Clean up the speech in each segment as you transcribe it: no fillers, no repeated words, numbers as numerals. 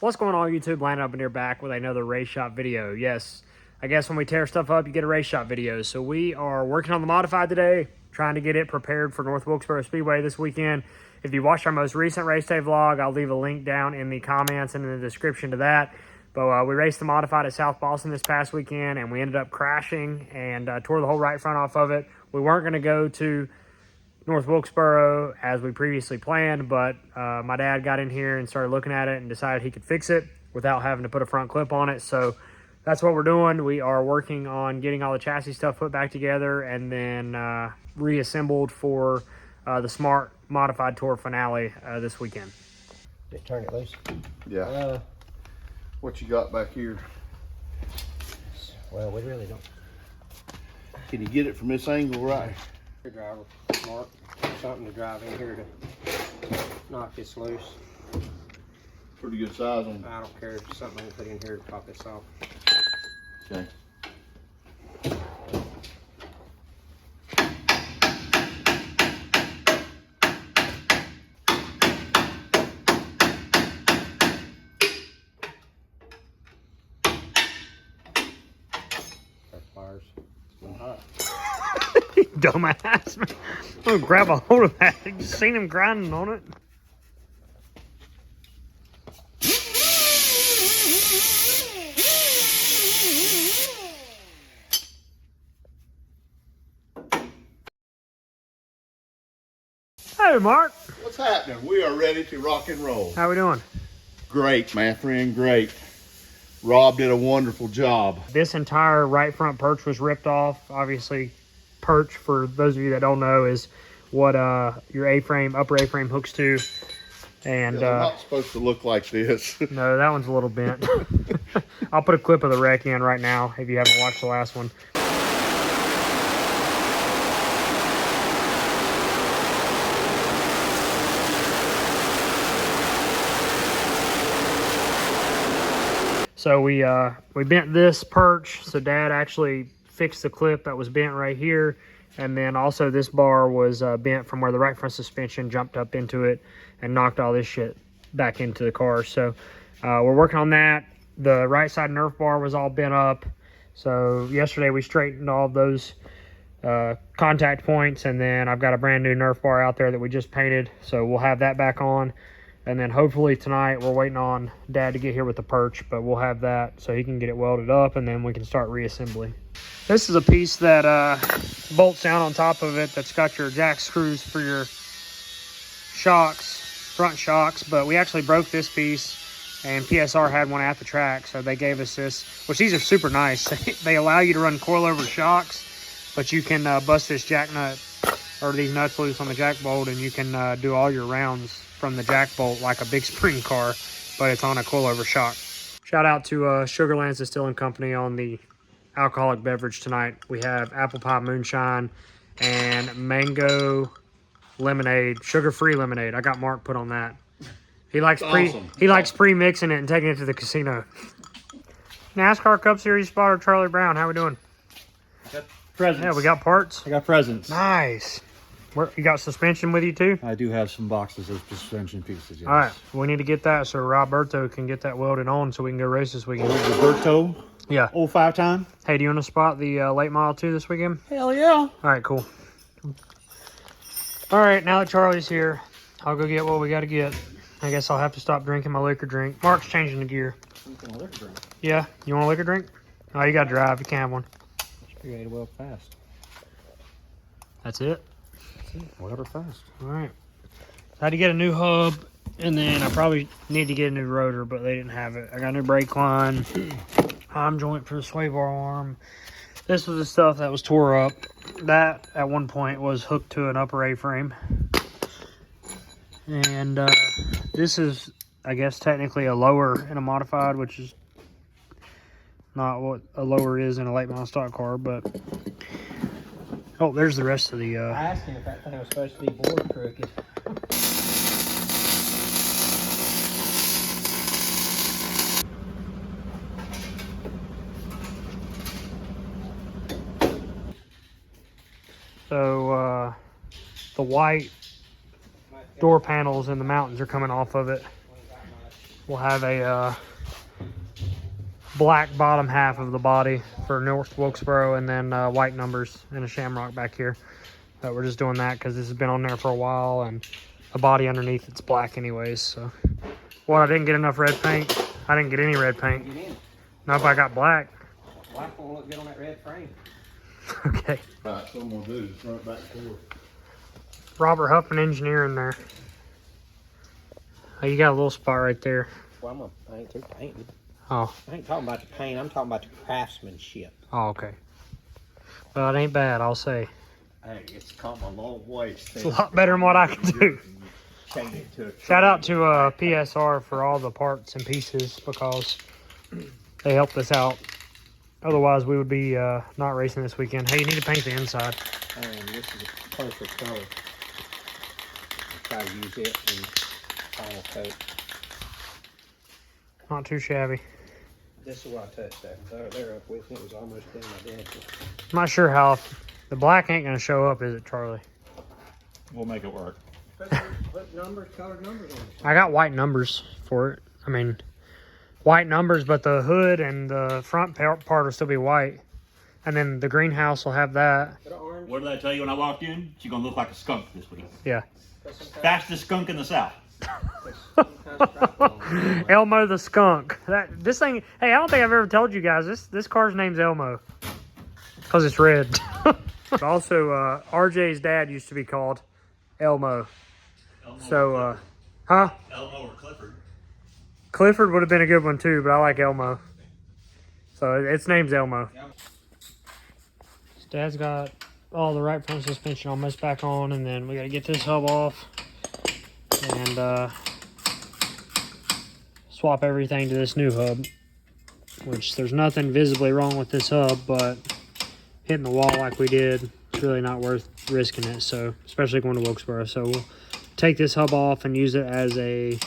What's going on YouTube? Landon up in here back with another race shop video. Yes, I guess when we tear stuff up, you get a race shop video. So we are working on the modified today, trying to get it prepared for North Wilkesboro Speedway this weekend. If you watched our most recent race day vlog, I'll leave a link down in the comments and in the description to that. But we raced the modified at South Boston this past weekend, and we ended up crashing and tore the whole right front off of it. We weren't going to go to North Wilkesboro as we previously planned, but my dad got in here and started looking at it and decided he could fix it without having to put a front clip on it. So that's what we're doing. We are working on getting all the chassis stuff put back together and then reassembled for the Smart Modified Tour finale this weekend. Turn it loose. Yeah. What you got back here? Well, we really don't. Can you get it from this angle right? Driver, Mark, something to drive in here to knock this loose. Pretty good size on. I don't care, something I can put in here to pop this off. Okay. That fires. It's been hot. Dumbass, man. I'm gonna grab a hold of that. You just seen him grinding on it. Hey, Mark. What's happening? We are ready to rock and roll. How we doing? Great, my friend, great. Rob did a wonderful job. This entire right front perch was ripped off. Obviously, perch, for those of you that don't know, is what your A-frame, upper A-frame hooks to. And They're not supposed to look like this. no, that one's a little bent. I'll put a clip of the wreck in right now if you haven't watched the last one. So we bent this perch. So Dad actually fixed the clip that was bent right here. And then also this bar was bent from where the right front suspension jumped up into it and knocked all this shit back into the car. So we're working on that. The right side Nerf bar was all bent up. So yesterday we straightened all of those contact points. And then I've got a brand new Nerf bar out there that we just painted. So we'll have that back on. And then hopefully tonight, we're waiting on Dad to get here with the perch, but we'll have that so he can get it welded up and then we can start reassembly. This is a piece that bolts down on top of it that's got your jack screws for your shocks, front shocks, but we actually broke this piece and PSR had one at the track, so they gave us this, which these are super nice. They allow you to run coilover shocks, but you can bust this jack nut or these nuts loose on the jack bolt and you can do all your rounds from the jack bolt like a big spring car, but it's on a coilover shock. Shout out to Sugarlands Distilling Company on the alcoholic beverage tonight. We have apple pie moonshine and mango lemonade, sugar-free lemonade. I got Mark put on that. He likes pre-mixing it and taking it to the casino. NASCAR Cup Series spotter Charlie Brown, how we doing? Got presents. Yeah, we got parts. I got presents. Nice. You got suspension with you too? I do have some boxes of suspension pieces. Yes. All right, we need to get that so Roberto can get that welded on so we can go race this weekend. Roberto? Yeah. Old 5-time? Hey, do you want to spot the late model 2 this weekend? Hell yeah. All right, cool. All right, now that Charlie's here, I'll go get what we got to get. I guess I'll have to stop drinking my liquor drink. Mark's changing the gear. Yeah, you want a liquor drink? Oh, you got to drive. You can't have one. You ate well fast. That's it? Whatever fast. All right. I had to get a new hub, and then I probably need to get a new rotor, but they didn't have it. I got a new brake line, arm joint for the sway bar arm. This was the stuff that was tore up. That, at one point, was hooked to an upper A-frame. And this is, I guess, technically a lower in a modified, which is not what a lower is in a late model stock car, but... Oh, there's the rest of the... I asked him if that thing was supposed to be board crooked. So, the white door panels in the mountains are coming off of it. we'll have a black bottom half of the body for North Wilkesboro, and then white numbers and a shamrock back here. But we're just doing that because this has been on there for a while, and the body underneath it's black anyways. So, well, I didn't get enough red paint. I didn't get any red paint. Get in. Not if I got black. Black won't look good on that red frame. Okay. Right, so I'm gonna do is run it back and forth. Robert Huffman engineering there. Oh, you got a little spot right there. Well, I ain't through painting. Oh. I ain't talking about the paint. I'm talking about the craftsmanship. Oh, okay. Well, it ain't bad, I'll say. Hey, it's come a long way. It's a lot better than what I can do. Shout out to PSR for all the parts and pieces because they helped us out. Otherwise, we would be not racing this weekend. Hey, you need to paint the inside. This is a perfect color. Try to use it in final coat. Not too shabby. This is where I touched that. They're up with me. It was almost done identical. I'm not sure how. The black ain't going to show up, is it, Charlie? We'll make it work. Put numbers, colored numbers on it. I got white numbers for it. I mean, white numbers, but the hood and the front part will still be white. And then the greenhouse will have that. Put an orange. What did I tell you when I walked in? She's gonna look like a skunk this week. Yeah. Put some kind Fastest skunk in the South. of stripe on it. Elmo the skunk. This thing. Hey, I don't think I've ever told you guys this car's name's Elmo because it's red. Also, RJ's dad used to be called Elmo. So, huh? Elmo or Clifford. Clifford would have been a good one too, but I like Elmo. So its name's Elmo. His dad's got all the right front suspension almost back on, and then we got to get this hub off and swap everything to this new hub, which there's nothing visibly wrong with this hub, but hitting the wall like we did, it's really not worth risking it. So, especially going to Wilkesboro. So we'll take this hub off and use it as a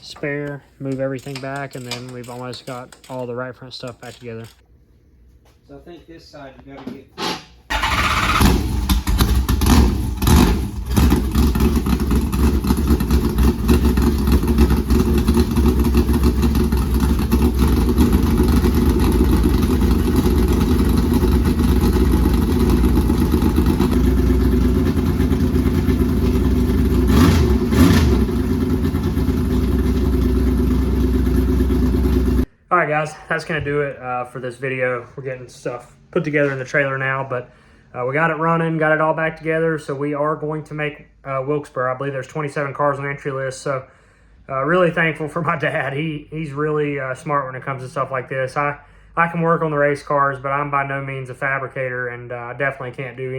spare, move everything back, and then we've almost got all the right front stuff back together. So I think this side you gotta get. All right, guys, that's going to do it for this video. We're getting stuff put together in the trailer now, but we got it running, got it all back together, so we are going to make Wilkesboro. I believe there's 27 cars on the entry list, so really thankful for my dad. He's really smart when it comes to stuff like this. I can work on the race cars, but I'm by no means a fabricator, and I definitely can't do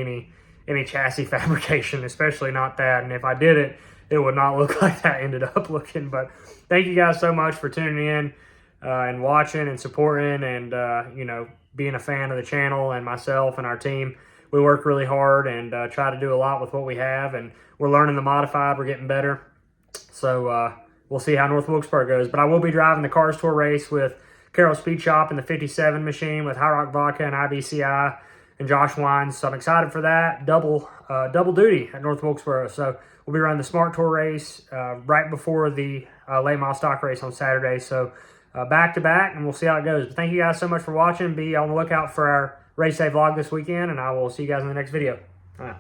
any chassis fabrication, especially not that. And if I did it, it would not look like that ended up looking. But thank you guys so much for tuning in and watching and supporting and, you know, being a fan of the channel and myself and our team. We work really hard and try to do a lot with what we have, and we're learning the modified. We're getting better. So we'll see how North Wilkesboro goes. But I will be driving the Cars Tour race with Carroll Speed Shop in the 57 machine with High Rock Vodka and IBCI and Josh Wines. So I'm excited for that. Double duty at North Wilkesboro. So we'll be running the Smart Tour race right before the late model stock race on Saturday. So back to back, and we'll see how it goes. But thank you guys so much for watching. Be on the lookout for our race day vlog this weekend, and I will see you guys in the next video. All right.